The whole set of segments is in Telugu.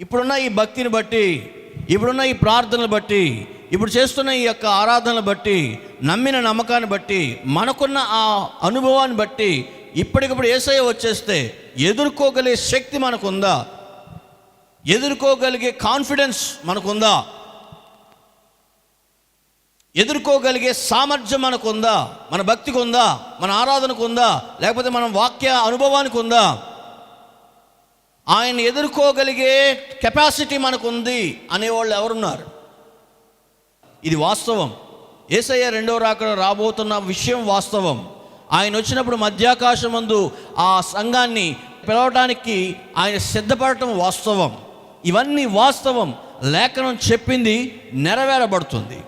ఇప్పుడున్న ఈ భక్తిని బట్టి, ఇప్పుడున్న ఈ ప్రార్థనలు బట్టి, ఇప్పుడు చేస్తున్న ఈ యొక్క ఆరాధనలు బట్టి, నమ్మిన నమ్మకాన్ని బట్టి, మనకున్న ఆ అనుభవాన్ని బట్టి ఇప్పటికప్పుడు యేసయ్య వచ్చేస్తే ఎదుర్కోగలిగే శక్తి మనకుందా? ఎదుర్కోగలిగే కాన్ఫిడెన్స్ మనకుందా? ఎదుర్కోగలిగే సామర్థ్యం మనకుందా? మన భక్తికి ఉందా? మన ఆరాధనకు ఉందా? లేకపోతే మన వాక్య అనుభవానికి ఉందా? ఆయన ఎదుర్కోగలిగే కెపాసిటీ మనకుంది అనేవాళ్ళు ఎవరున్నారు? ఇది వాస్తవం. యేసయ్య రెండవ రాకడ రాబోతున్న విషయం వాస్తవం. ఆయన వచ్చినప్పుడు మధ్యాకాశమందు ఆ సంఘాన్ని పిలవడానికి ఆయన సిద్ధపడటం వాస్తవం. ఇవన్నీ వాస్తవం. లేఖనం చెప్పింది నెరవేరబడుతుంది.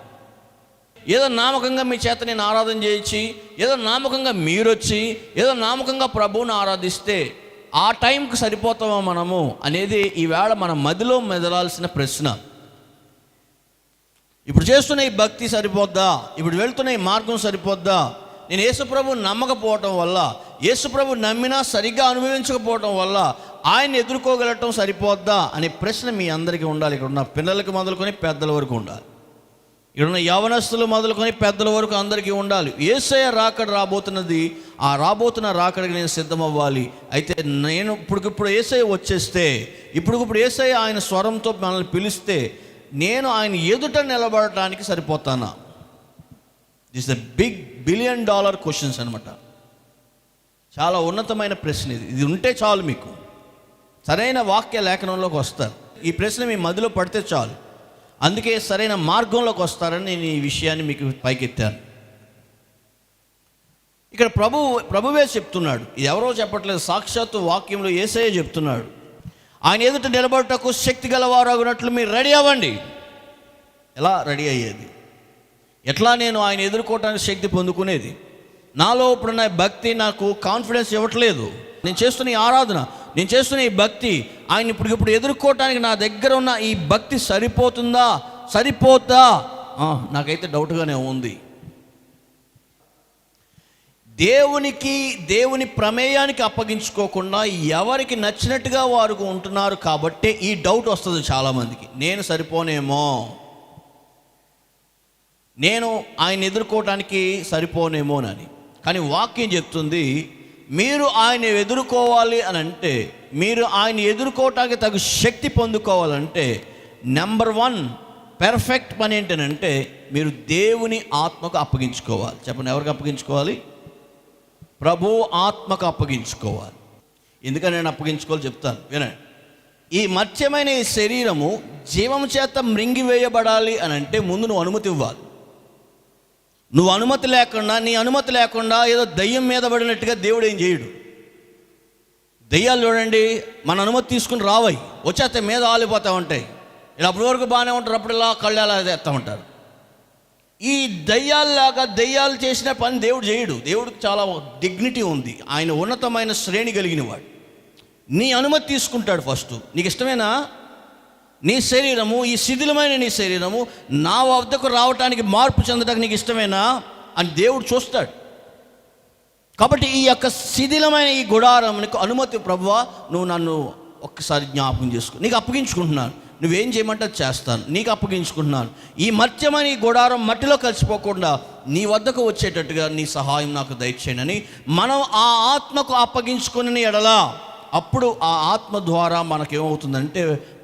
ఏదో నామకంగా మీ చేత నేను ఆరాధన చేయించి, ఏదో నామకంగా మీరొచ్చి, ఏదో నామకంగా ప్రభువుని ఆరాధిస్తే ఆ టైంకి సరిపోతామా మనము అనేది ఈవేళ మన మదిలో మెదలాల్సిన ప్రశ్న. ఇప్పుడు చేస్తున్న ఈ భక్తి సరిపోద్దా? ఇప్పుడు వెళ్తున్న ఈ మార్గం సరిపోద్దా? నేను యేసుప్రభు నమ్మకపోవటం వల్ల, యేసుప్రభు నమ్మినా సరిగ్గా అనుభవించకపోవటం వల్ల ఆయన ఎదుర్కోగలటం సరిపోద్దా అనే ప్రశ్న మీ అందరికీ ఉండాలి. ఇక్కడ ఉన్న పిల్లలకి మొదలుకొని పెద్దల వరకు ఉండాలి. ఇక్కడున్న యవనస్తులు మొదలుకొని పెద్దల వరకు అందరికీ ఉండాలి. యేసయ్య రాకడ రాబోతున్నది. ఆ రాబోతున్న రాకడికి నేను సిద్ధమవ్వాలి. అయితే నేను ఇప్పుడు యేసయ్య వచ్చేస్తే, ఇప్పుడు యేసయ్య ఆయన స్వరంతో మనల్ని పిలిస్తే నేను ఆయన ఎదుట నిలబడటానికి సరిపోతానా? This the big $1 billion questions అనమాట. చాలా ఉన్నతమైన ప్రశ్న ఇది. ఇది ఉంటే చాలు, మీకు సరైన వాక్య లేఖనంలోకి వస్తారు. ఈ ప్రశ్న మీ మదిలో పడితే చాలు. అందుకే సరైన మార్గంలోకి వస్తారని నేను ఈ విషయాన్ని మీకు పైకెత్తాను. ఇక్కడ ప్రభువే చెప్తున్నాడు. ఇది ఎవరో చెప్పట్లేదు, సాక్షాత్తు వాక్యంలో యేసయ్య చెప్తున్నాడు. ఆయన ఎదుట నిలబడటకు శక్తి గలవారగునట్లు మీరు రెడీ అవ్వండి. ఎలా రెడీ అయ్యేది? ఎట్లా నేను ఆయన ఎదుర్కోవటానికి శక్తి పొందుకునేది? నాలో ఇప్పుడున్న భక్తి నాకు కాన్ఫిడెన్స్ ఇవ్వట్లేదు. నేను చేస్తున్న ఈ ఆరాధన, నేను చేస్తున్న ఈ భక్తి ఆయన ఇప్పుడు ఎదుర్కోవటానికి నా దగ్గర ఉన్న ఈ భక్తి సరిపోతా నాకైతే డౌట్గానే ఉంది. దేవుని ప్రమేయానికి అప్పగించుకోకుండా ఎవరికి నచ్చినట్టుగా వారు ఉంటున్నారు కాబట్టి ఈ డౌట్ వస్తుంది చాలామందికి. నేను సరిపోనేమో, నేను ఆయన ఎదుర్కోవటానికి సరిపోనేమోనని. కానీ వాక్యం చెప్తుంది, మీరు ఆయన ఎదుర్కోవాలి అని అంటే, మీరు ఆయన ఎదుర్కోవటానికి తగు శక్తి పొందుకోవాలంటే నెంబర్ 1 పెర్ఫెక్ట్ పని ఏంటనంటే మీరు దేవుని ఆత్మకు అప్పగించుకోవాలి. చెప్పండి, ఎవరికి అప్పగించుకోవాలి? ప్రభు ఆత్మకు అప్పగించుకోవాలి. ఎందుకని నేను అప్పగించుకోవాలి చెప్తాను వినండి. ఈ మత్స్యమైన ఈ శరీరము జీవము చేత మృంగివేయబడాలి అని అంటే ముందు నువ్వు అనుమతి ఇవ్వాలి. నువ్వు అనుమతి లేకుండా, నీ అనుమతి లేకుండా ఏదో దయ్యం మీద పడినట్టుగా దేవుడు ఏం చేయడు. దయ్యాలు చూడండి, మన అనుమతి తీసుకుని రావాయి, వచ్చేస్తే మీద ఆలిపోతూ ఉంటాయి. ఇలా అప్పటి వరకు బాగానే ఉంటారు, అప్పుడు ఇలా కళ్ళు అలా తెస్తూ ఉంటారు. ఈ దయ్యాలు చేసిన పని దేవుడు చేయడు. దేవుడికి చాలా డిగ్నిటీ ఉంది. ఆయన ఉన్నతమైన శ్రేణి కలిగిన వాడు. నీ అనుమతి తీసుకుంటాడు ఫస్ట్. నీకు ఇష్టమేనా నీ శరీరము, ఈ శిథిలమైన నీ శరీరము నా వద్దకు రావటానికి, మార్పు చెందడానికి నీకు ఇష్టమేనా అని దేవుడు చూస్తాడు. కాబట్టి ఈ యొక్క శిథిలమైన ఈ గుడారంకు అనుమతి, ప్రభువా నువ్వు నన్ను ఒక్కసారి జ్ఞాపకం చేసుకో, నీకు అప్పగించుకుంటున్నాను, నువ్వేం చేయమంటే అది చేస్తాను, నీకు అప్పగించుకుంటున్నాను. ఈ మత్స్యమైన ఈ గుడారం మట్టిలో కలిసిపోకుండా నీ వద్దకు వచ్చేటట్టుగా నీ సహాయం నాకు దయచేయనని మనం ఆ ఆత్మకు అప్పగించుకుని ఎడలా అప్పుడు ఆ ఆత్మ ద్వారా మనకేమవుతుందంటే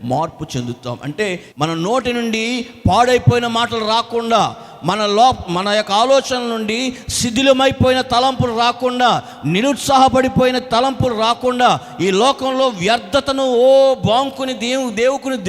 మార్పు చెందుతాం. అంటే మన నోటి నుండి పాడైపోయిన మాటలు రాకుండా, మన యొక్క ఆలోచనల నుండి శిథిలమైపోయిన తలంపులు రాకుండా, నిరుత్సాహపడిపోయిన తలంపులు రాకుండా, ఈ లోకంలో వ్యర్థతను బాంకుని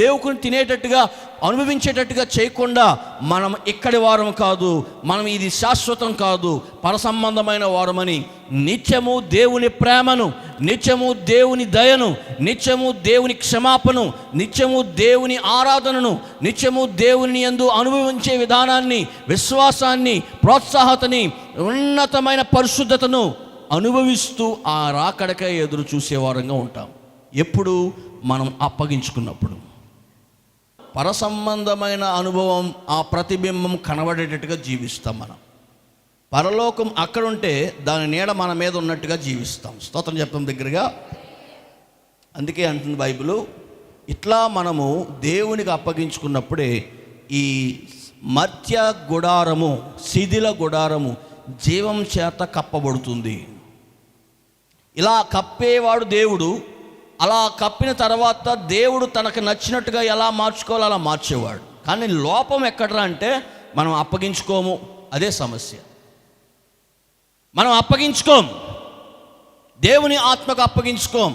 దేవుకుని తినేటట్టుగా అనుభవించేటట్టుగా చేయకుండా మనం ఇక్కడి వారం కాదు, మనం ఇది శాశ్వతం కాదు, పరసంబంధమైన వారమని నిత్యము దేవుని ప్రేమను, నిత్యము దేవుని దయను, నిత్యము దేవుని క్షమాపణను, నిత్యము దేవుని ఆరాధనను, నిత్యము దేవుని యందు అనుభవించే విధానాన్ని, విశ్వాసాన్ని, ప్రోత్సాహతని, ఉన్నతమైన పరిశుద్ధతను అనుభవిస్తూ ఆ రాకడకై ఎదురు చూసే వారంగా ఉంటాం. ఎప్పుడు? మనం అప్పగించుకున్నప్పుడు. పరసంబంధమైన అనుభవం, ఆ ప్రతిబింబం కనబడేటట్టుగా జీవిస్తాం. మనం పరలోకం అక్కడుంటే దాని నీడ మన మీద ఉన్నట్టుగా జీవిస్తాం. స్తోత్రం చెప్తాం దగ్గరగా. అందుకే అంటుంది బైబిలు, ఇట్లా మనము దేవునికి అప్పగించుకున్నప్పుడే ఈ మర్త్య గుడారము, శిథిల గుడారము జీవం చేత కప్పబడుతుంది. ఇలా కప్పేవాడు దేవుడు. అలా కప్పిన తర్వాత దేవుడు తనకు నచ్చినట్టుగా ఎలా మార్చుకోవాలో అలా మార్చేవాడు. కానీ లోపం ఎక్కడరా అంటే మనం అప్పగించుకోము. అదే సమస్య. మనం అప్పగించుకోం, దేవుని ఆత్మకు అప్పగించుకోం.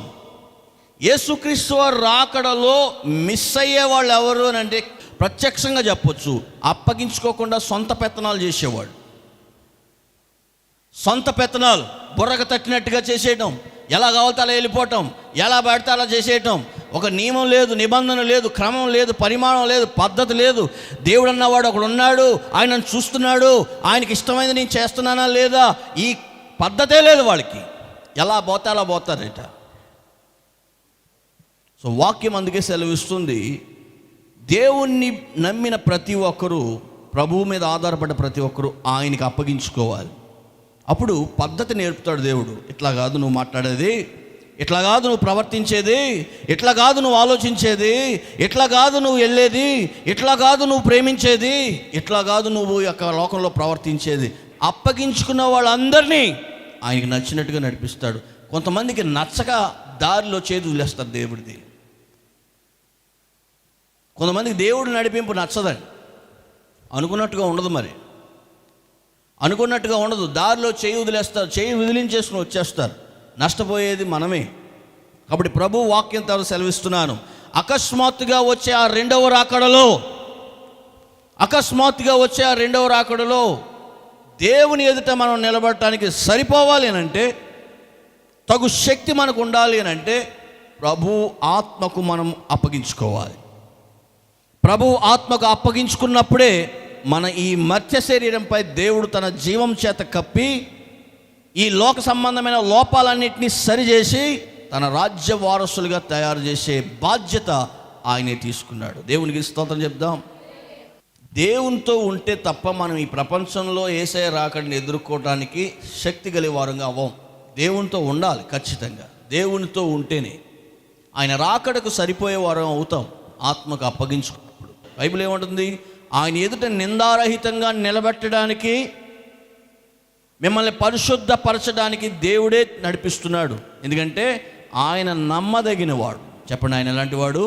యేసుక్రీస్తు వారి రాకడలో మిస్ అయ్యే వాళ్ళు ఎవరు అని అంటే ప్రత్యక్షంగా చెప్పొచ్చు, అప్పగించుకోకుండా సొంత పెత్తనాలు చేసేవాడు. సొంత పెత్తనాలు, బుర్రకు తట్టినట్టుగా చేసేయటం, ఎలా కావాలితే అలా వెళ్ళిపోవటం, ఎలా పడితే అలా చేసేయటం. ఒక నియమం లేదు, నిబంధన లేదు, క్రమం లేదు, పరిమాణం లేదు, పద్ధతి లేదు. దేవుడు అన్నవాడు ఒకడు ఉన్నాడు, ఆయనను చూస్తున్నాడు, ఆయనకి ఇష్టమైనది నేను చేస్తున్నానా లేదా, ఈ పద్ధతే లేదు వాళ్ళకి. ఎలా పోతే అలా పోతారట. సో వాక్యం అందుకే సెలవిస్తుంది, దేవుణ్ణి నమ్మిన ప్రతి ఒక్కరూ, ప్రభువు మీద ఆధారపడ్డ ప్రతి ఒక్కరూ ఆయనకి అప్పగించుకోవాలి. అప్పుడు పద్ధతి నేర్పుతాడు దేవుడు. ఇట్లా కాదు నువ్వు మాట్లాడేది, ఇట్లా కాదు నువ్వు ప్రవర్తించేది, ఇట్లా కాదు నువ్వు ఆలోచించేది, ఇట్లా కాదు నువ్వు వెళ్ళేది, ఇట్లా కాదు నువ్వు ప్రేమించేది, ఇట్లా కాదు నువ్వు యొక్క లోకంలో ప్రవర్తించేది. అప్పగించుకున్న వాళ్ళందరినీ ఆయనకి నచ్చినట్టుగా నడిపిస్తాడు. కొంతమందికి నచ్చక దారిలో చేదు వదిలేస్తారు దేవుడిది. కొంతమందికి దేవుడు నడిపింపు నచ్చదండి, అనుకున్నట్టుగా ఉండదు. మరి అనుకున్నట్టుగా ఉండదు, దారిలో చేయి వదిలేస్తారు, చేయి వదిలించేసుకుని వచ్చేస్తారు. నష్టపోయేది మనమే. కాబట్టి ప్రభు వాక్యం ద్వారా సెలవిస్తున్నాను, అకస్మాత్తుగా వచ్చే ఆ రెండవ రాకడలో దేవుని ఎదుట మనం నిలబడటానికి సరిపోవాలి అని అంటే, తగు శక్తి మనకు ఉండాలి అని అంటే, ప్రభు ఆత్మకు మనం అప్పగించుకోవాలి. ప్రభు ఆత్మకు అప్పగించుకున్నప్పుడే మన ఈ మర్త్య శరీరంపై దేవుడు తన జీవం చేత కప్పి ఈ లోక సంబంధమైన లోపాలన్నింటినీ సరిచేసి తన రాజ్య వారసులుగా తయారు చేసే బాధ్యత ఆయనే తీసుకున్నాడు. దేవునికి స్తోత్రం చెప్దాం. దేవునితో ఉంటే తప్ప మనం ఈ ప్రపంచంలో యేసయ్య రాకడని ఎదుర్కోవడానికి శక్తి గల వారంగా అవ్వం. దేవునితో ఉండాలి ఖచ్చితంగా. దేవునితో ఉంటేనే ఆయన రాకడకు సరిపోయే వారం అవుతాం, ఆత్మకు అప్పగించుకున్నప్పుడు. బైబిల్ ఏమంటుంది? ఆయన ఎదుట నిందారహితంగా నిలబెట్టడానికి, మిమ్మల్ని పరిశుద్ధపరచడానికి దేవుడే నడిపిస్తున్నాడు. ఎందుకంటే ఆయన నమ్మదగినవాడు. చెప్పండి, ఆయన ఎలాంటి వాడు?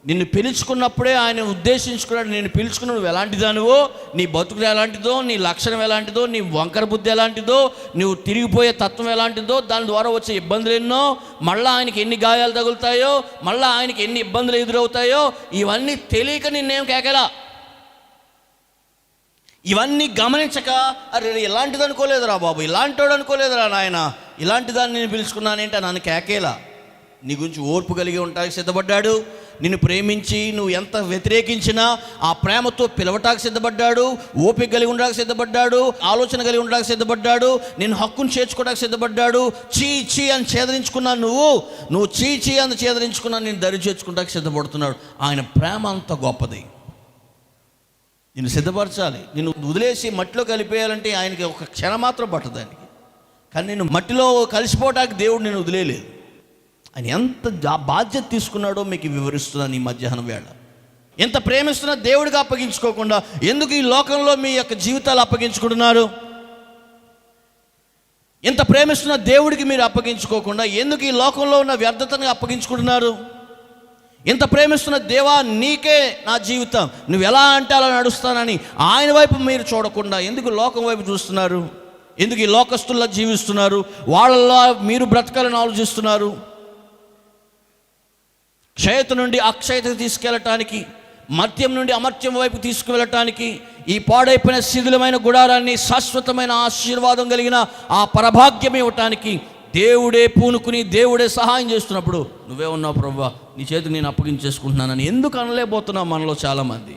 నిన్ను పిలుచుకున్నప్పుడే ఆయన ఉద్దేశించుకున్నాడు. నేను పిలుచుకున్న నువ్వు ఎలాంటిదానివో, నీ బతుకులు ఎలాంటిదో, నీ లక్షణం ఎలాంటిదో, నీ వంకర బుద్ధి ఎలాంటిదో, నువ్వు తిరిగిపోయే తత్వం ఎలాంటిదో, దాని ద్వారా వచ్చే ఇబ్బందులు ఎన్నో, మళ్ళీ ఆయనకి ఎన్ని గాయాలు తగులుతాయో, మళ్ళీ ఆయనకి ఎన్ని ఇబ్బందులు ఎదురవుతాయో, ఇవన్నీ తెలియక నిన్నేం కేకలా. ఇవన్నీ గమనించక, అరే ఇలాంటిది అనుకోలేదురా బాబు, ఇలాంటివాడు అనుకోలేదురా నాయన, ఇలాంటి దాన్ని నేను పిలుచుకున్నానేంటి నన్ను కేకేలా. నీ గురించి ఓర్పు కలిగి ఉండడానికి సిద్ధపడ్డాడు. నిన్ను ప్రేమించి నువ్వు ఎంత వ్యతిరేకించినా ఆ ప్రేమతో పిలవటానికి సిద్ధపడ్డాడు. ఓపిక కలిగి ఉండడానికి సిద్ధపడ్డాడు. ఆలోచన కలిగి ఉండడానికి సిద్ధపడ్డాడు. నిన్ను హక్కును చేర్చుకోవడానికి సిద్ధపడ్డాడు. చీ అని చేదరించుకున్నా, నువ్వు చీ అని చేదరించుకున్నా నేను దరి చేర్చుకోవడానికి సిద్ధపడుతున్నాడు. ఆయన ప్రేమ అంత గొప్పది. నిన్ను సిద్ధపరచాలి. నిన్ను వదిలేసి మట్టిలో కలిపేయాలంటే ఆయనకి ఒక క్షణం మాత్రం పట్టదానికి. కానీ నిన్ను మట్టిలో కలిసిపోవడానికి దేవుడు నిన్ను వదిలేయలేదు. ఆయన ఎంత బాధ్యత తీసుకున్నాడో మీకు వివరిస్తున్నాను ఈ మధ్యాహ్నం వేళ. ఎంత ప్రేమిస్తున్నా దేవుడికి అప్పగించుకోకుండా ఎందుకు ఈ లోకంలో మీ యొక్క జీవితాలు అప్పగించుకుంటున్నారు? ఎంత ప్రేమిస్తున్నా దేవుడికి మీరు అప్పగించుకోకుండా ఎందుకు ఈ లోకంలో ఉన్న వ్యర్థతని అప్పగించుకుంటున్నారు? ఎంత ప్రేమిస్తున్న దేవా నీకే నా జీవితం, నువ్వు ఎలా అంటే అలా నడుస్తానని ఆయన వైపు మీరు చూడకుండా ఎందుకు లోకం వైపు చూస్తున్నారు? ఎందుకు ఈ లోకస్తుల్లో జీవిస్తున్నారు? వాళ్ళలో మీరు బ్రతకాలని ఆలోచిస్తున్నారు. క్షయత నుండి అక్షయతకు తీసుకెళ్ళటానికి, మర్త్యం నుండి అమర్త్యం వైపు తీసుకువెళ్ళటానికి, ఈ పాడైపోయిన శిథిలమైన గుడారాన్ని శాశ్వతమైన ఆశీర్వాదం కలిగిన ఆ పరభాగ్యం ఇవ్వటానికి దేవుడే పూనుకుని దేవుడే సహాయం చేస్తున్నప్పుడు నువ్వే ఉన్నావు ప్రభువా, నీ చేతికి నేను అప్పగించేసుకుంటున్నానని ఎందుకు అనలేకపోతున్నావు మనలో చాలామంది.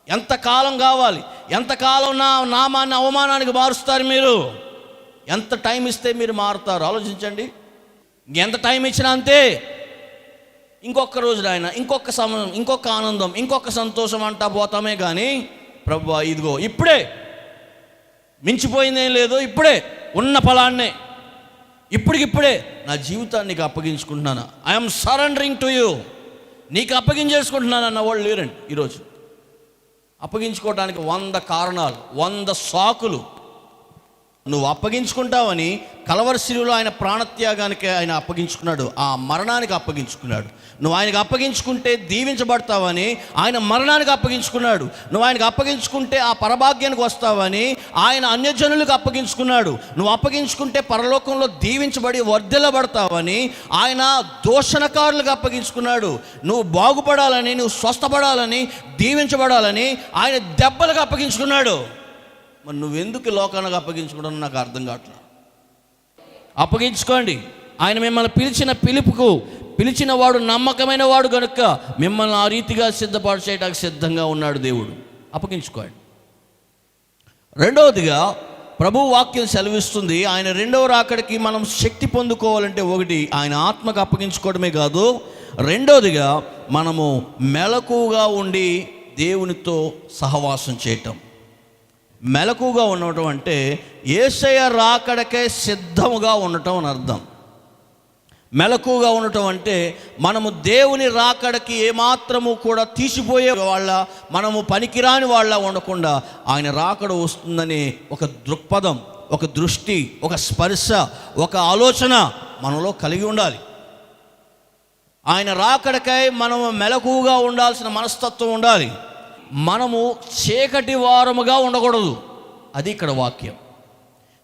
ఎంతకాలం కావాలి? ఎంతకాలం నా నామాన్ని అవమానానికి మారుస్తారు మీరు? ఎంత టైం ఇస్తే మీరు మారుతారు? ఆలోచించండి. ఎంత టైం ఇచ్చినా అంతే. ఇంకొక రోజు ఆయన, ఇంకొక సమయం, ఇంకొక ఆనందం, ఇంకొక సంతోషం అంటా పోతామే కానీ ప్రభువా ఇదిగో ఇప్పుడే, మించిపోయిందేం లేదు, ఇప్పుడే ఉన్న ఫలాన్నే ఇప్పటికిప్పుడే నా జీవితాన్ని నీకు అప్పగించుకుంటున్నాను. ఐఎమ్ సరెండరింగ్ టు యూ, నీకు అప్పగించేసుకుంటున్నాను అన్న వాళ్ళు లేరండి ఈరోజు. అప్పగించుకోవడానికి 100 కారణాలు, 100 సాకులు. నువ్వు అప్పగించుకుంటావని కలవరి శిలువలో ఆయన ప్రాణత్యాగానికి ఆయన అప్పగించుకున్నాడు, ఆ మరణానికి అప్పగించుకున్నాడు. నువ్వు ఆయనకు అప్పగించుకుంటే దీవించబడతావని ఆయన మరణానికి అప్పగించుకున్నాడు. నువ్వు ఆయనకు అప్పగించుకుంటే ఆ పరభాగ్యానికి వస్తావని ఆయన అన్యజనులకు అప్పగించుకున్నాడు. నువ్వు అప్పగించుకుంటే పరలోకంలో దీవించబడి వర్ధిల్లబడతావని ఆయన దూషణకారులకు అప్పగించుకున్నాడు. నువ్వు బాగుపడాలని, నువ్వు స్వస్థపడాలని, దీవించబడాలని ఆయన దెబ్బలకు అప్పగించుకున్నాడు. మరి నువ్వెందుకు లోకానికి అప్పగించుకోవడం నాకు అర్థం కావట్లేదు. అప్పగించుకోండి. ఆయన మిమ్మల్ని పిలిచిన పిలుపుకు పిలిచిన వాడు నమ్మకమైన వాడు కనుక మిమ్మల్ని ఆ రీతిగా సిద్ధపాటు చేయడానికి సిద్ధంగా ఉన్నాడు దేవుడు. అప్పగించుకోండి. రెండవదిగా ప్రభు వాక్యం సెలవిస్తుంది, ఆయన రెండవ రాకడికి మనం శక్తి పొందుకోవాలంటే ఒకటి ఆయన ఆత్మకు అప్పగించుకోవడమే కాదు, రెండవదిగా మనము మెలకుగా ఉండి దేవునితో సహవాసం చేయటం. మెలకుగా ఉండటం అంటే యేసయ్య రాకడకే సిద్ధముగా ఉండటం అని అర్థం. మెలకుగా ఉండటం అంటే మనము దేవుని రాకడకి ఏమాత్రము కూడా తీసిపోయే వాళ్ళ, మనము పనికిరాని వాళ్ళ ఉండకుండా ఆయన రాకడ వస్తుందని ఒక దృక్పథం, ఒక దృష్టి, ఒక స్పర్శ, ఒక ఆలోచన మనలో కలిగి ఉండాలి. ఆయన రాకడకై మనము మెలకుగా ఉండాల్సిన మనస్తత్వం ఉండాలి. మనము చీకటి వారముగా ఉండకూడదు. అది ఇక్కడ వాక్యం.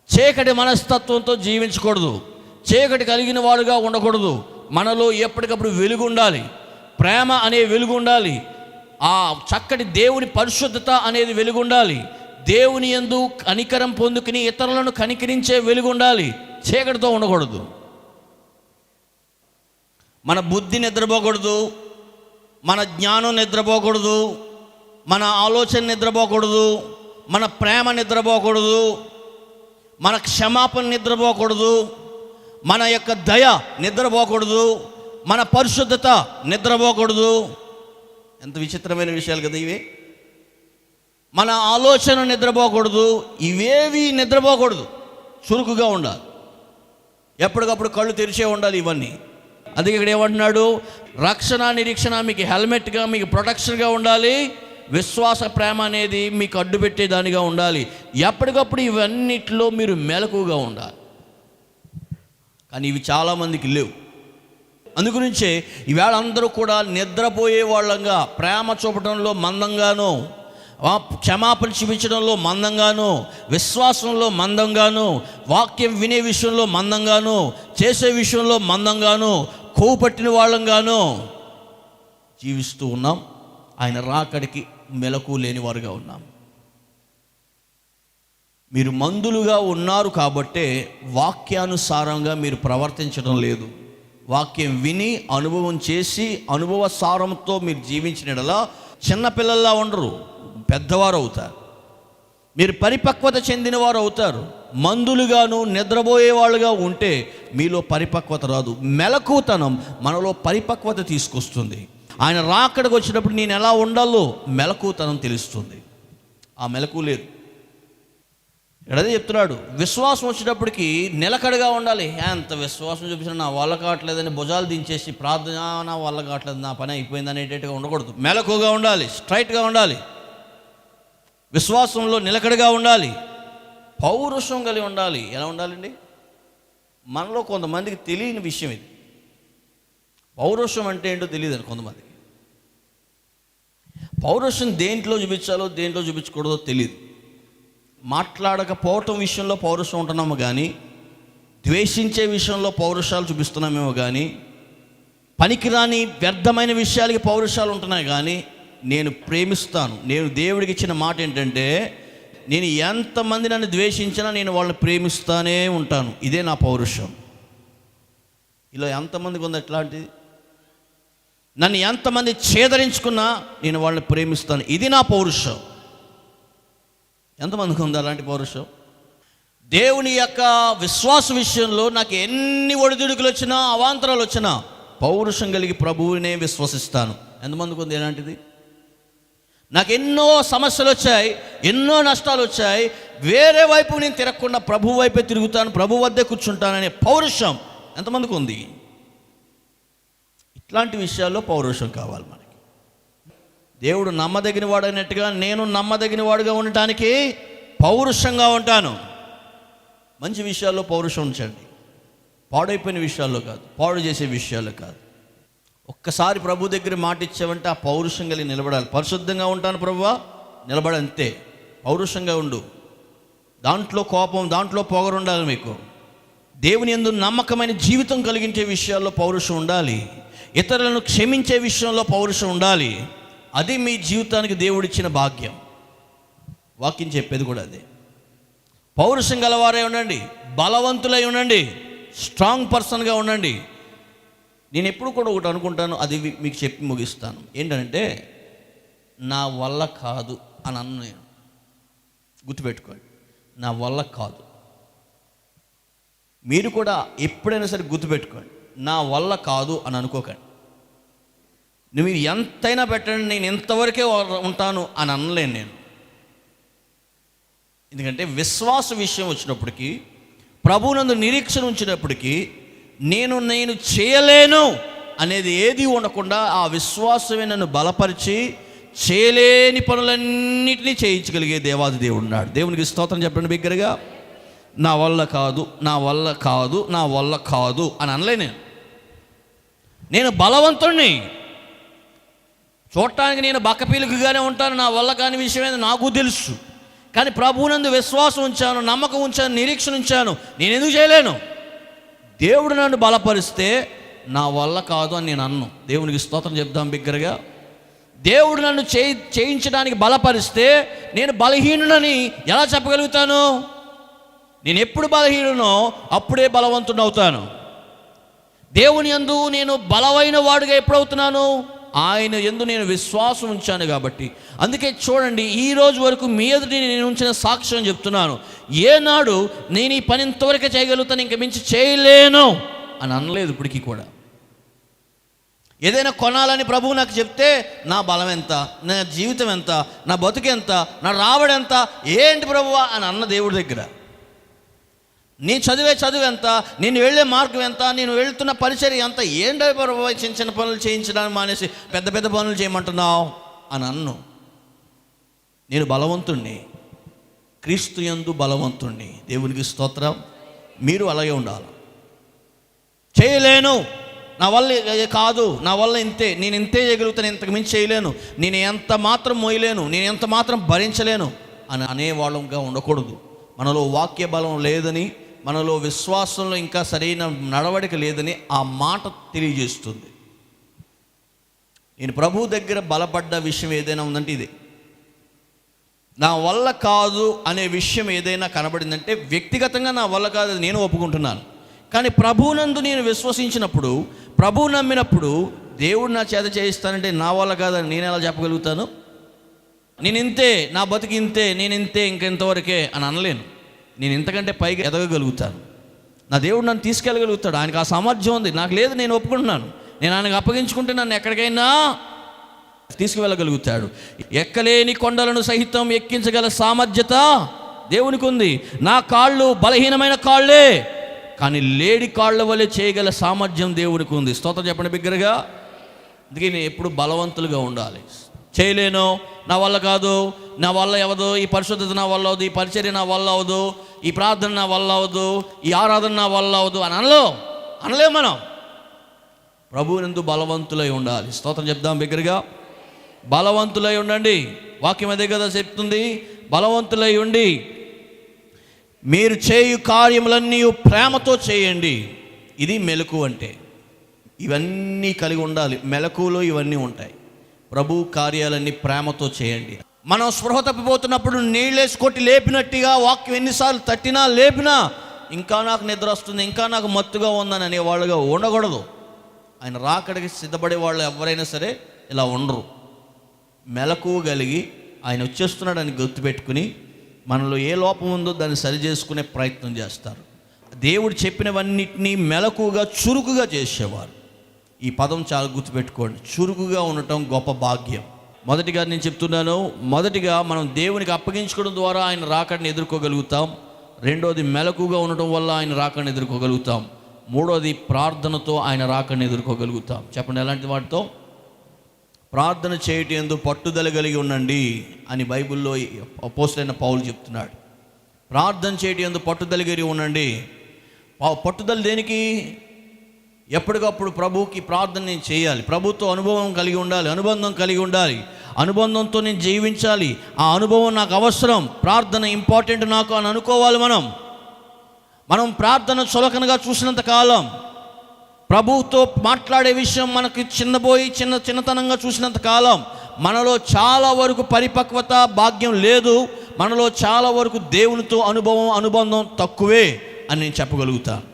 చీకటి మనస్తత్వంతో జీవించకూడదు. చీకటి కలిగిన వాడుగా ఉండకూడదు. మనలో ఎప్పటికప్పుడు వెలుగు ఉండాలి. ప్రేమ అనే వెలుగు ఉండాలి. ఆ చక్కటి దేవుని పరిశుద్ధత అనేది వెలుగు ఉండాలి. దేవుని యందు కనికరం పొందుకుని ఇతరులను కనికరించే వెలుగు ఉండాలి. చీకటితో ఉండకూడదు. మన బుద్ధి నిద్రపోకూడదు, మన జ్ఞానం నిద్రపోకూడదు, మన ఆలోచన నిద్రపోకూడదు, మన ప్రేమ నిద్రపోకూడదు, మన క్షమాపణ నిద్రపోకూడదు, మన యొక్క దయ నిద్రపోకూడదు, మన పరిశుద్ధత నిద్రపోకూడదు. ఎంత విచిత్రమైన విషయాలు కదా ఇవి. మన ఆలోచన నిద్రపోకూడదు. ఇవేవి నిద్రపోకూడదు. చురుకుగా ఉండాలి. ఎప్పటికప్పుడు కళ్ళు తెరిచే ఉండాలి ఇవన్నీ. అందుకే ఇక్కడ ఏమంటున్నాడు, రక్షణ నిరీక్షణ మీకు హెల్మెట్గా, మీకు ప్రొటెక్షన్గా ఉండాలి. విశ్వాస ప్రేమ అనేది మీకు అడ్డు పెట్టేదానిగా ఉండాలి. ఎప్పటికప్పుడు ఇవన్నిటిలో మీరు మెలకుగా ఉండాలి. కానీ ఇవి చాలామందికి లేవు. అందుగురించే ఈవేళ అందరూ కూడా నిద్రపోయే వాళ్ళంగా, ప్రేమ చూపడంలో మందంగాను, క్షమాపణ చూపించడంలో మందంగాను, విశ్వాసంలో మందంగాను, వాక్యం వినే విషయంలో మందంగాను, చేసే విషయంలో మందంగాను, కొవ్వు పట్టిన వాళ్ళంగాను జీవిస్తూ ఉన్నాం. ఆయన రాకడికి మెలకు లేని వారుగా ఉన్నాం. మీరు మందులుగా ఉన్నారు కాబట్టే వాక్యానుసారంగా మీరు ప్రవర్తించడం లేదు. వాక్యం విని అనుభవం చేసి అనుభవ సారంతో మీరు జీవించినలా చిన్నపిల్లల్లా ఉండరు, పెద్దవారు అవుతారు. మీరు పరిపక్వత చెందిన వారు అవుతారు. మందులుగాను నిద్రపోయే వాళ్ళుగా ఉంటే మీలో పరిపక్వత రాదు. మెలకుతనం మనలో పరిపక్వత తీసుకొస్తుంది. ఆయన రాకడకు వచ్చినప్పుడు నేను ఎలా ఉండాలో మెలకుతనం తెలుస్తుంది. ఆ మెలకు లేదు. ఇక్కడదే చెప్తున్నాడు, విశ్వాసం వచ్చేటప్పటికి నిలకడగా ఉండాలి. ఎంత విశ్వాసం చూపించినా నా వల్ల కావట్లేదని భుజాలు దించేసి ప్రార్థన, నా వల్ల కావట్లేదు, నా పని అయిపోయింది అనేటట్టుగా ఉండకూడదు. మెలకుగా ఉండాలి, స్ట్రైట్గా ఉండాలి, విశ్వాసంలో నిలకడగా ఉండాలి, పౌరుషం కలిగి ఉండాలి. ఎలా ఉండాలండి? మనలో కొంతమందికి తెలియని విషయం ఇది. పౌరుషం అంటే ఏంటో తెలియదు కొంతమందికి. పౌరుషం దేంట్లో చూపించాలో దేంట్లో చూపించకూడదో తెలియదు. మాట్లాడకపోవటం విషయంలో పౌరుషం ఉంటున్నాము కానీ, ద్వేషించే విషయంలో పౌరుషాలు చూపిస్తున్నామేమో కానీ, పనికిరాని వ్యర్థమైన విషయాలకి పౌరుషాలు ఉంటున్నాయి, కానీ నేను ప్రేమిస్తాను. నేను దేవుడికి ఇచ్చిన మాట ఏంటంటే, నేను ఎంతమంది నన్ను ద్వేషించినా నేను వాళ్ళని ప్రేమిస్తానే ఉంటాను. ఇదే నా పౌరుషం. ఇలా ఎంతమందికి ఉంది ఎట్లాంటిది? నన్ను ఎంతమంది ఛేదరించుకున్నా నేను వాళ్ళని ప్రేమిస్తాను. ఇది నా పౌరుషం. ఎంతమందికి ఉంది అలాంటి పౌరుషం? దేవుని యొక్క విశ్వాస విషయంలో నాకు ఎన్ని ఒడిదుడుకులు వచ్చినా, అవాంతరాలు వచ్చినా పౌరుషం కలిగి ప్రభువునే విశ్వసిస్తాను. ఎంతమందికి ఉంది ఇలాంటిది? నాకు ఎన్నో సమస్యలు వచ్చాయి, ఎన్నో నష్టాలు వచ్చాయి, వేరే వైపు నేను తిరగకుండా ప్రభు వైపే తిరుగుతాను, ప్రభు వద్దే కూర్చుంటాననే పౌరుషం ఎంతమందికి ఉంది? ఇట్లాంటి విషయాల్లో పౌరుషం కావాలి మనకి. దేవుడు నమ్మదగిన వాడైనట్టుగా నేను నమ్మదగిన వాడుగా ఉండటానికి పౌరుషంగా ఉంటాను. మంచి విషయాల్లో పౌరుషం ఉంచండి, పాడైపోయిన విషయాల్లో కాదు, పాడు చేసే విషయాల్లో కాదు. ఒక్కసారి ప్రభు దగ్గర మాట ఇచ్చావంటే ఆ పౌరుషం కలిగి నిలబడాలి. పరిశుద్ధంగా ఉంటాను ప్రభువా, నిలబడంతే. పౌరుషంగా ఉండు. దాంట్లో కోపం, దాంట్లో పొగరు ఉండాలి మీకు. దేవుని యందు నమ్మకమైన జీవితం కలిగించే విషయాల్లో పౌరుషం ఉండాలి. ఇతరులను క్షమించే విషయంలో పౌరుషం ఉండాలి. అది మీ జీవితానికి దేవుడిచ్చిన భాగ్యం. వాక్యం చెప్పేది కూడా అదే. పౌరుషం గలవారే ఉండండి, బలవంతులై ఉండండి, స్ట్రాంగ్ పర్సన్గా ఉండండి. నేను ఎప్పుడు కూడా ఒకటి అనుకుంటాను, అది మీకు చెప్పి ముగిస్తాను. ఏంటంటే, నా వల్ల కాదు అని అన్న నేను. గుర్తుపెట్టుకోండి, నా వల్ల కాదు. మీరు కూడా ఎప్పుడైనా సరే గుర్తుపెట్టుకోండి, నా వల్ల కాదు అని అనుకోకండి. నువ్వు ఎంతైనా పెట్టండి, నేను ఎంతవరకే ఉంటాను అని అనలేను నేను. ఎందుకంటే విశ్వాస విషయం వచ్చినప్పటికీ, ప్రభువునందు నిరీక్షణ ఉంచినప్పటికీ, నేను చేయలేను అనేది ఏది ఉండకుండా ఆ విశ్వాసమే నన్ను బలపరిచి చేయలేని పనులన్నిటినీ చేయించగలిగే దేవాది దేవుడు ఉన్నాడు. దేవునికి స్తోత్రం చెప్పండి బిగ్గరగా. నా వల్ల కాదు, నా వల్ల కాదు, నా వల్ల కాదు అని అనలే నేను బలవంతుణ్ణి. చూడటానికి నేను బక్కపీలుకుగానే ఉంటాను, నా వల్ల కాని విషయమే నాకు తెలుసు. కానీ ప్రభువునందు విశ్వాసం ఉంచాను, నమ్మకం ఉంచాను, నిరీక్షణ ఉంచాను. నేను ఎందుకు చేయలేను? దేవుడు నన్ను బలపరిస్తే నా వల్ల కాదు అని నేను అన్ను. దేవునికి స్తోత్రం చెప్దాం బిగ్గరగా. దేవుడు నన్ను చేయించడానికి బలపరిస్తే నేను బలహీనునని ఎలా చెప్పగలుగుతాను? నేను ఎప్పుడు బలహీనునో అప్పుడే బలవంతుడు అవుతాను. దేవుని యందు నేను బలమైన వాడుగా ఎప్పుడవుతున్నాను? ఆయన యందు నేను విశ్వాసం ఉంచాను కాబట్టి. అందుకే చూడండి, ఈ రోజు వరకు మీ ఎదుటి నేను ఉంచిన సాక్ష్యం చెప్తున్నాను. ఏనాడు నేను ఈ పని ఇంతవరకే చేయగలుగుతాను, ఇంక మించి చేయలేను అని అనలేదు ఇప్పటికీ కూడా. ఏదైనా కొనాలని ప్రభువు నాకు చెప్తే నా బలం ఎంత, నా జీవితం ఎంత, నా బతుకు ఎంత, నా రాబడి ఎంత, ఏంటి ప్రభువా అని అన్న దేవుడి దగ్గర. నీ చదివే చదువు ఎంత, నేను వెళ్ళే మార్గం ఎంత, నేను వెళ్తున్న పరిచర్య ఎంత, ఏంటో ప్రభువా చిన్న చిన్న పనులు చేయించడానికి మానేసి పెద్ద పెద్ద పనులు చేయమంటున్నావు అని అన్ను. నేను బలవంతుణ్ణి, క్రీస్తు యందు బలవంతుణ్ణి. దేవునికి స్తోత్రం. మీరు అలాగే ఉండాలి. చేయలేను, నా వల్ల కాదు, నా వల్ల ఇంతే, నేను ఇంతే చేయగలుగుతాను, ఇంతకు మించి చేయలేను, నేను ఎంత మాత్రం మోయలేను, నేను ఎంత మాత్రం భరించలేను అని అనేవాళ్ళంగా ఉండకూడదు. మనలో వాక్య బలం లేదని, మనలో విశ్వాసంలో ఇంకా సరైన నడవడిక లేదని ఆ మాట తెలియజేస్తుంది. నేను ప్రభు దగ్గర బలపడ్డ విషయం ఏదైనా ఉందంటే ఇదే. నా వల్ల కాదు అనే విషయం ఏదైనా కనబడిందంటే వ్యక్తిగతంగా నా వల్ల కాదు, అది నేను ఒప్పుకుంటున్నాను. కానీ ప్రభువునందు నేను విశ్వసించినప్పుడు, ప్రభువు నమ్మినప్పుడు, దేవుడు నా చేత చేయిస్తానంటే నా వల్ల కాదని నేను ఎలా చెప్పగలుగుతాను? నేను ఇంతే, నా బతికి ఇంతే, నేను ఇంతే, ఇంకెంతవరకే అని అనలేను. నేను ఇంతకంటే పైగా ఎదగగలుగుతాను. నా దేవుడు నన్ను తీసుకెళ్ళగలుగుతాడు, ఆయనకు ఆ సామర్థ్యం ఉంది, నాకు లేదు, నేను ఒప్పుకుంటున్నాను. నేను ఆయనకు అప్పగించుకుంటే నన్ను ఎక్కడికైనా తీసుకువెళ్ళగలుగుతాడు. ఎక్కలేని కొండలను సహితం ఎక్కించగల సామర్థ్యత దేవునికి ఉంది. నా కాళ్ళు బలహీనమైన కాళ్ళే, కానీ లేడి కాళ్ళ వల్లే చేయగల సామర్థ్యం దేవునికి ఉంది. స్తోత్రం చెప్పండి బిగ్గరగా. అందుకే నేను ఎప్పుడు బలవంతులుగా ఉండాలి. చేయలేను, నా వల్ల కాదు, నా వల్ల అవ్వదు, ఈ పరిశుద్ధత నా వల్ల అవ్వదు, ఈ పరిచర్య నా వల్ల అవ్వదు, ఈ ప్రార్థన నా వల్ల అవ్వదు, ఈ ఆరాధన నా వల్ల అవ్వదు అని అనలేము మనం. ప్రభువునందు బలవంతులై ఉండాలి. స్తోత్రం చెప్దాం బిగ్గరగా. బలవంతులై ఉండండి. వాక్యం అదే కదా చెప్తుంది, బలవంతులై ఉండి మీరు చేయు కార్యములన్నీ ప్రేమతో చేయండి. ఇది మెలకు అంటే. ఇవన్నీ కలిగి ఉండాలి. మెలకువలో ఇవన్నీ ఉంటాయి. ప్రభు కార్యాలన్నీ ప్రేమతో చేయండి. మనం స్పృహ తప్పిపోతున్నప్పుడు నీళ్ళేసి కొట్టి లేపినట్టుగా వాక్యం ఎన్నిసార్లు తట్టినా లేపినా ఇంకా నాకు నిద్ర వస్తుంది, ఇంకా నాకు మత్తుగా ఉందని అనేవాళ్ళుగా ఉండకూడదు. ఆయన రాకడికి సిద్ధపడే వాళ్ళు ఎవరైనా సరే ఇలా ఉండరు. మెలకువ కలిగి ఆయన వచ్చేస్తున్నాడని గుర్తుపెట్టుకుని మనలో ఏ లోపం ఉందో దాన్ని సరి చేసుకునే ప్రయత్నం చేస్తారు. దేవుడు చెప్పినవన్నిటినీ మెలకువగా చురుకుగా చేసేవారు. ఈ పదం చాలా గుర్తుపెట్టుకోండి. చురుకుగా ఉండటం గొప్ప భాగ్యం. మొదటిగా నేను చెప్తున్నాను, మొదటిగా మనం దేవునికి అప్పగించుకోవడం ద్వారా ఆయన రాకడిని ఎదుర్కోగలుగుతాం. రెండోది మెలకుగా ఉండటం వల్ల ఆయన రాకడిని ఎదుర్కోగలుగుతాం. మూడోది ప్రార్థనతో ఆయన రాకడిని ఎదుర్కోగలుగుతాం. చెప్పండి, ఎలాంటి వాటితో? ప్రార్థన చేయటం యందు పట్టుదల కలిగి ఉండండి అని బైబిల్లో అపోస్తలుడైన పౌలు చెప్తున్నాడు. ప్రార్థన చేయటం యందు పట్టుదల కలిగి ఉండండి. పట్టుదల దేనికి? ఎప్పటికప్పుడు ప్రభువుకి ప్రార్థన నేను చేయాలి, ప్రభుతో అనుభవం కలిగి ఉండాలి, అనుబంధం కలిగి ఉండాలి, అనుబంధంతో నేను జీవించాలి, ఆ అనుభవం నాకు అవసరం, ప్రార్థన ఇంపార్టెంట్ నాకు అని అనుకోవాలి. మనం ప్రార్థన చులకనగా చూసినంత కాలం, ప్రభువుతో మాట్లాడే విషయం మనకి చిన్నతనంగా చూసినంత కాలం మనలో చాలా వరకు పరిపక్వత భాగ్యం లేదు. మనలో చాలా వరకు దేవునితో అనుబంధం తక్కువే అని నేను చెప్పగలుగుతాను.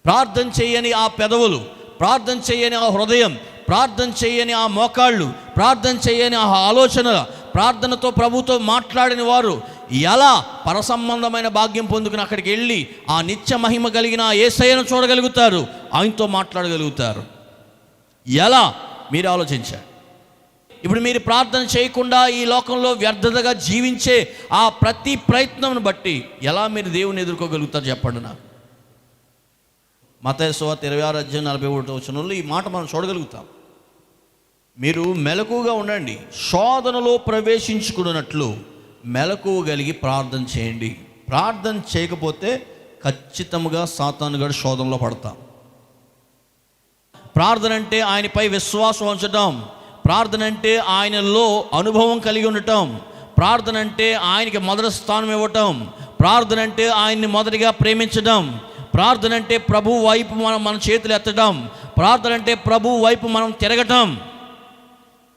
ప్రార్థన చేయని ఆ పెదవులు, ప్రార్థన చేయని ఆ హృదయం, ప్రార్థన చేయని ఆ మోకాళ్ళు, ప్రార్థన చేయని ఆ ఆలోచనల, ప్రార్థనతో ప్రభుతో మాట్లాడిన వారు ఎలా పరసంబంధమైన భాగ్యం పొందుకుని అక్కడికి వెళ్ళి ఆ నిత్య మహిమ కలిగిన యేసయ్యను చూడగలుగుతారు, ఆయనతో మాట్లాడగలుగుతారు? ఎలా? మీరు ఆలోచించారు. ఇప్పుడు మీరు ప్రార్థన చేయకుండా ఈ లోకంలో వ్యర్థతగా జీవించే ఆ ప్రతి ప్రయత్నం బట్టి ఎలా మీరు దేవుని ఎదుర్కోగలుగుతారు చెప్పండి నాకు. మత్తయి సువార్త 26:41 ఈ మాట మనం చూడగలుగుతాం. మీరు మెలకువగా ఉండండి, శోధనలో ప్రవేశించుకున్నట్లు మెలకువ కలిగి ప్రార్థన చేయండి. ప్రార్థన చేయకపోతే ఖచ్చితంగా సాతానుగాడు శోధనలో పడతాం. ప్రార్థన అంటే ఆయనపై విశ్వాసం ఉంచటం, ప్రార్థన అంటే ఆయనలో అనుభవం కలిగి ఉండటం, ప్రార్థన అంటే ఆయనకి మొదటి స్థానం ఇవ్వటం, ప్రార్థన అంటే ఆయన్ని మొదటిగా ప్రేమించడం, ప్రార్థన అంటే ప్రభు వైపు మన చేతులు ఎత్తడం, ప్రార్థన అంటే ప్రభు వైపు మనం తిరగటం.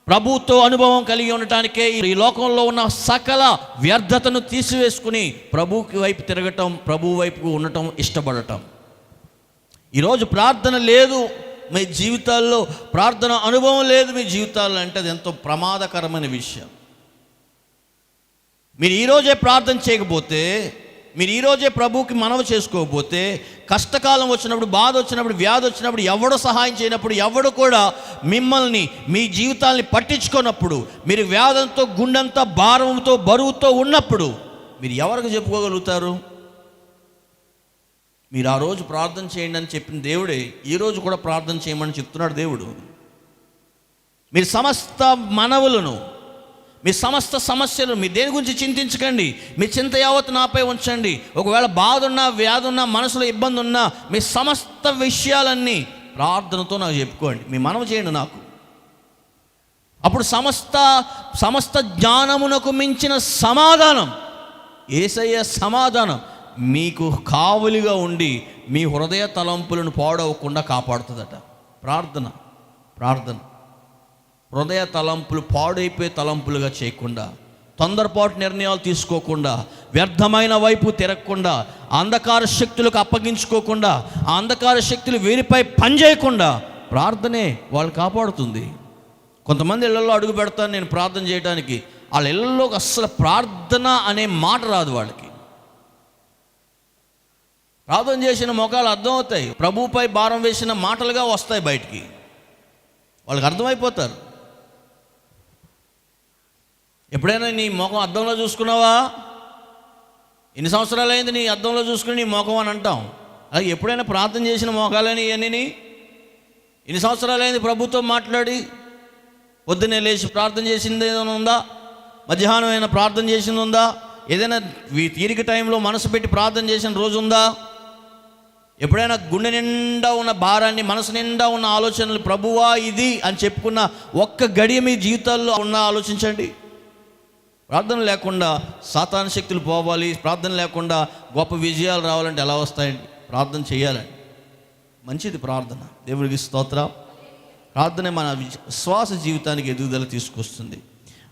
ప్రభుతో అనుభవం కలిగి ఉండటానికే ఈ లోకంలో ఉన్న సకల వ్యర్థతను తీసివేసుకుని ప్రభుకి వైపు తిరగటం, ప్రభు వైపు ఉండటం, ఇష్టపడటం. ఈరోజు ప్రార్థన లేదు మీ జీవితాల్లో, ప్రార్థన అనుభవం లేదు మీ జీవితాల్లో అంటే అది ఎంతో ప్రమాదకరమైన విషయం. మీరు ఈరోజే ప్రార్థన చేయకపోతే, మీరు ఈరోజే ప్రభువుకి మనవి చేసుకోకపోతే, కష్టకాలం వచ్చినప్పుడు, బాధ వచ్చినప్పుడు, వ్యాధి వచ్చినప్పుడు, ఎవడు సహాయం చేయనప్పుడు, ఎవడు కూడా మిమ్మల్ని మీ జీవితాల్ని పట్టించుకున్నప్పుడు, మీరు వ్యాధంతో, గుండెంతో, భారంతో, బరువుతో ఉన్నప్పుడు మీరు ఎవరికి చెప్పుకోగలుగుతారు? మీరు ఆ రోజు ప్రార్థన చేయండి అని చెప్పిన దేవుడే ఈరోజు కూడా ప్రార్థన చేయమని చెప్తున్నాడు దేవుడు. మీరు సమస్త మనవులను, మీ సమస్త సమస్యలు, మీ దేని గురించి చింతించకండి, మీ చింత యావత్తు నాపై ఉంచండి. ఒకవేళ బాధ ఉన్నా, వ్యాధి ఉన్నా, మనసులో ఇబ్బంది ఉన్నా, మీ సమస్త విషయాలన్నీ ప్రార్థనతో నాకు చెప్పుకోండి, మీ మనవి చేయండి నాకు. అప్పుడు సమస్త జ్ఞానమునకు మించిన సమాధానం, యేసయ్య సమాధానం మీకు కావలిగా ఉండి మీ హృదయ తలంపులను పాడవకుండా కాపాడుతుందట. ప్రార్థన హృదయ తలంపులు పాడైపోయే తలంపులుగా చేయకుండా, తొందరపాటు నిర్ణయాలు తీసుకోకుండా, వ్యర్థమైన వైపు తిరగకుండా, అంధకార శక్తులకు అప్పగించుకోకుండా, ఆ అంధకార శక్తులు వీరిపై పనిచేయకుండా ప్రార్థనే వాళ్ళు కాపాడుతుంది. కొంతమంది ఇళ్లలో అడుగు పెడతాను నేను ప్రార్థన చేయడానికి, వాళ్ళ ఇళ్లలోకి అస్సలు ప్రార్థన అనే మాట రాదు. వాళ్ళకి ప్రార్థన చేసిన ముఖాలు అర్థమవుతాయి, ప్రభువుపై భారం వేసిన మాటలుగా వస్తాయి బయటికి, వాళ్ళకి అర్థమైపోతారు. ఎప్పుడైనా నీ ముఖం అద్దంలో చూసుకున్నావా? ఎన్ని సంవత్సరాలు అయింది నీ అద్దంలో చూసుకుని నీ ముఖం అని అంటాం. అలాగే ఎప్పుడైనా ప్రార్థన చేసిన మోకాలని ఇవన్నీ ఎన్ని సంవత్సరాలు అయింది ప్రభుతో మాట్లాడి? పొద్దున్నే లేచి ప్రార్థన చేసింది ఏదైనా ఉందా? మధ్యాహ్నం అయినా ప్రార్థన చేసింది ఉందా? ఏదైనా తీరిక టైంలో మనసు పెట్టి ప్రార్థన చేసిన రోజు ఉందా? ఎప్పుడైనా గుండె నిండా ఉన్న భారాన్ని, మనసు నిండా ఉన్న ఆలోచనలు ప్రభువా ఇది అని చెప్పుకున్న ఒక్క గడియ మీ జీవితాల్లో ఉన్న ఆలోచించండి. ప్రార్థన లేకుండా సాతాను శక్తులు పోవాలి, ప్రార్థన లేకుండా గొప్ప విజయాలు రావాలంటే ఎలా వస్తాయండి? ప్రార్థన చేయాలండి. మంచిది ప్రార్థన. దేవుడికి స్తోత్రం. ప్రార్థన మన విశ్వాస జీవితానికి ఎదుగుదల తీసుకొస్తుంది.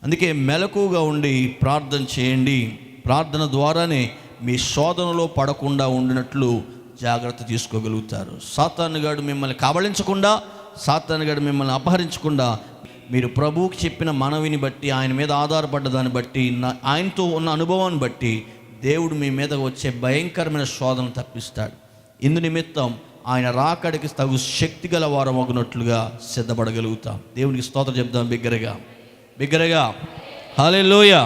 అందుకే మెలకుగా ఉండి ప్రార్థన చేయండి. ప్రార్థన ద్వారానే మీ శోధనలో పడకుండా ఉండినట్లు జాగ్రత్త తీసుకోగలుగుతారు. సాతానుగాడు మిమ్మల్ని కబళించకుండా, సాతానుగాడు మిమ్మల్ని అపహరించకుండా, మీరు ప్రభువుకి చెప్పిన మనవిని బట్టి, ఆయన మీద ఆధారపడ్డ దాన్ని బట్టి, ఆయనతో ఉన్న అనుభవాన్ని బట్టి దేవుడు మీ మీద వచ్చే భయంకరమైన శోధన తప్పిస్తాడు. ఇందు నిమిత్తం ఆయన రాకడికి తగు శక్తి గల వారం అగునట్లుగా సిద్ధపడగలుగుతాం. దేవునికి స్తోత్రం చెప్తాం బిగ్గరగా హల్లెలూయా.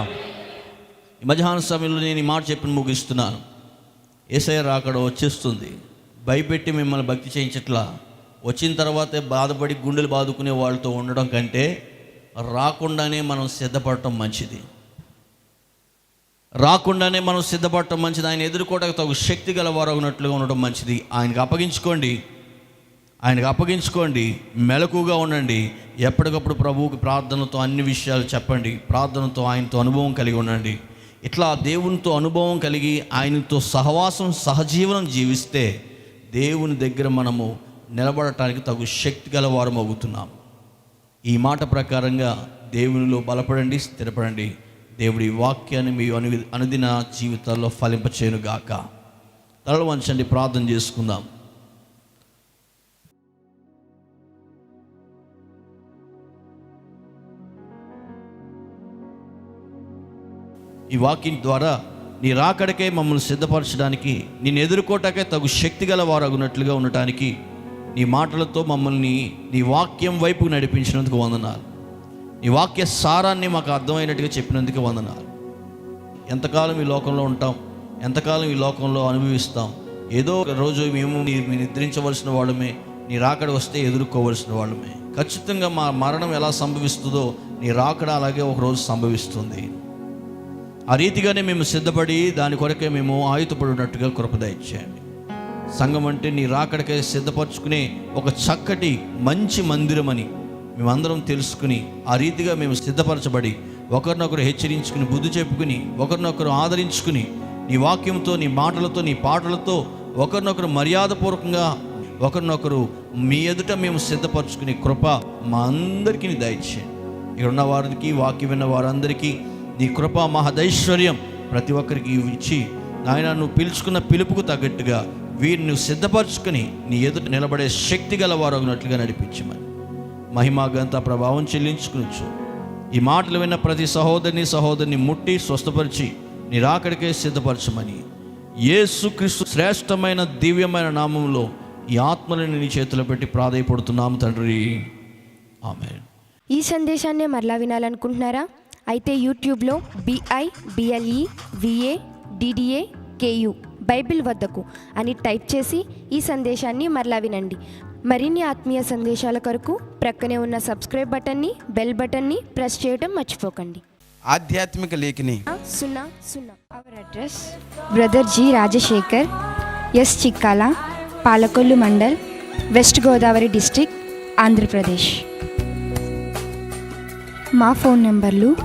ఈ మధ్యాహ్న సమయంలో నేను ఈ మాట చెప్పి ముగిస్తున్నాను. యేసయ్య రాకడ వచ్చేస్తుంది. భయపెట్టి మిమ్మల్ని భక్తి చేయించట్లా. వచ్చిన తర్వాతే బాధపడి గుండెలు బాదుకునే వాళ్ళతో ఉండడం కంటే రాకుండానే మనం సిద్ధపడటం మంచిది. ఆయన ఎదుర్కోవడానికి తగు శక్తి గల వారు ఉన్నట్లుగా ఉండడం మంచిది. ఆయనకు అప్పగించుకోండి. మెలకుగా ఉండండి. ఎప్పటికప్పుడు ప్రభువుకి ప్రార్థనతో అన్ని విషయాలు చెప్పండి. ప్రార్థనతో ఆయనతో అనుభవం కలిగి ఉండండి. ఇట్లా దేవునితో అనుభవం కలిగి ఆయనతో సహవాసం, సహజీవనం జీవిస్తే దేవుని దగ్గర మనము నిలబడటానికి తగు శక్తి గల వారం అవుతున్నాం. ఈ మాట ప్రకారంగా దేవునిలో బలపడండి, స్థిరపడండి. దేవుడి వాక్యాన్ని మీ అనుదిన జీవితాల్లో ఫలింపచేయునుగాక. తలలు వంచండి, ప్రార్థన చేసుకుందాం. ఈ వాక్యం ద్వారా నీ రాకడకే మమ్మల్ని సిద్ధపరచడానికి, నేను ఎదుర్కోటాకే తగు శక్తి గల వారు అగునట్లుగా ఉండటానికి నీ మాటలతో మమ్మల్ని నీ వాక్యం వైపు నడిపించినందుకు వందనాలు. నీ వాక్య సారాన్ని మాకు అర్థమైనట్టుగా చెప్పినందుకు వందనాలు. ఎంతకాలం ఈ లోకంలో ఉంటాం, ఎంతకాలం ఈ లోకంలో అనుభవిస్తాం. ఏదో ఒక రోజు మేము నిద్రించవలసిన వాళ్ళమే, నీ రాకడ వస్తే ఎదుర్కోవలసిన వాళ్ళమే. ఖచ్చితంగా మా మరణం ఎలా సంభవిస్తుందో నీ రాకడ అలాగే ఒకరోజు సంభవిస్తుంది. ఆ రీతిగానే మేము సిద్ధపడి దాని కొరకే మేము ఆయుధపడినట్టుగా కృప దయచేయండి. సంఘం అంటే నీ రాకడకే సిద్ధపరచుకునే ఒక చక్కటి మంచి మందిరమని మేమందరం తెలుసుకుని, ఆ రీతిగా మేము సిద్ధపరచబడి ఒకరినొకరు హెచ్చరించుకుని, బుద్ధి చెప్పుకుని, ఒకరినొకరు ఆదరించుకుని, నీ వాక్యంతో, నీ మాటలతో, నీ పాటలతో ఒకరినొకరు మర్యాదపూర్వకంగా ఒకరినొకరు మీ ఎదుట మేము సిద్ధపరచుకునే కృప మా అందరికీ దయచేయండి. ఇక్కడ ఉన్న వారికి, వాక్యం విన్న వారందరికీ నీ కృప మహదైశ్వర్యం ప్రతి ఒక్కరికి ఇచ్చి, నాయన నువ్వు పిలుచుకున్న పిలుపుకు తగ్గట్టుగా వీరిని నువ్వు సిద్ధపరచుకుని నీ ఎదుట నిలబడే శక్తి గల వారు అగినట్లుగా నడిపించమని మహిమా ఘనత ప్రభావం చెల్లించుకునొచ్చు. ఈ మాటలు విన్న ప్రతి సహోదరిని ముట్టి స్వస్థపరిచి నీ రాకడికే సిద్ధపరచమని యేసుక్రీస్తు శ్రేష్టమైన దివ్యమైన నామంలో ఈ ఆత్మలను నీ చేతిలో పెట్టి ప్రాధేయపడుతున్నాము తండ్రి, ఆమేన్. ఈ సందేశాన్ని మరలా వినాలనుకుంటున్నారా? అయితే యూట్యూబ్లో BIBLEVADDAKU బైబిల్ వద్దకు అని టైప్ చేసి ఈ సందేశాన్ని మరలా వినండి. మరిన్ని ఆత్మీయ సందేశాల కొరకు ప్రక్కనే ఉన్న సబ్స్క్రైబ్ బటన్ని, బెల్ బటన్ని ప్రెస్ చేయడం మర్చిపోకండి. ఆధ్యాత్మిక లేఖని 00. Our address brother G Rajasekhar, S Chikkala, Palakollu mandal, west Godavari district, Andhra Pradesh. మా ఫోన్ నెంబర్లు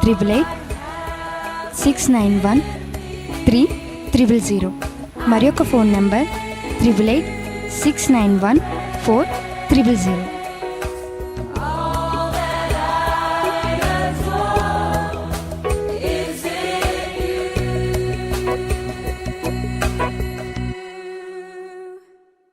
8886913000. మరి ఒక ఫోన్ నెంబర్ 8886914000.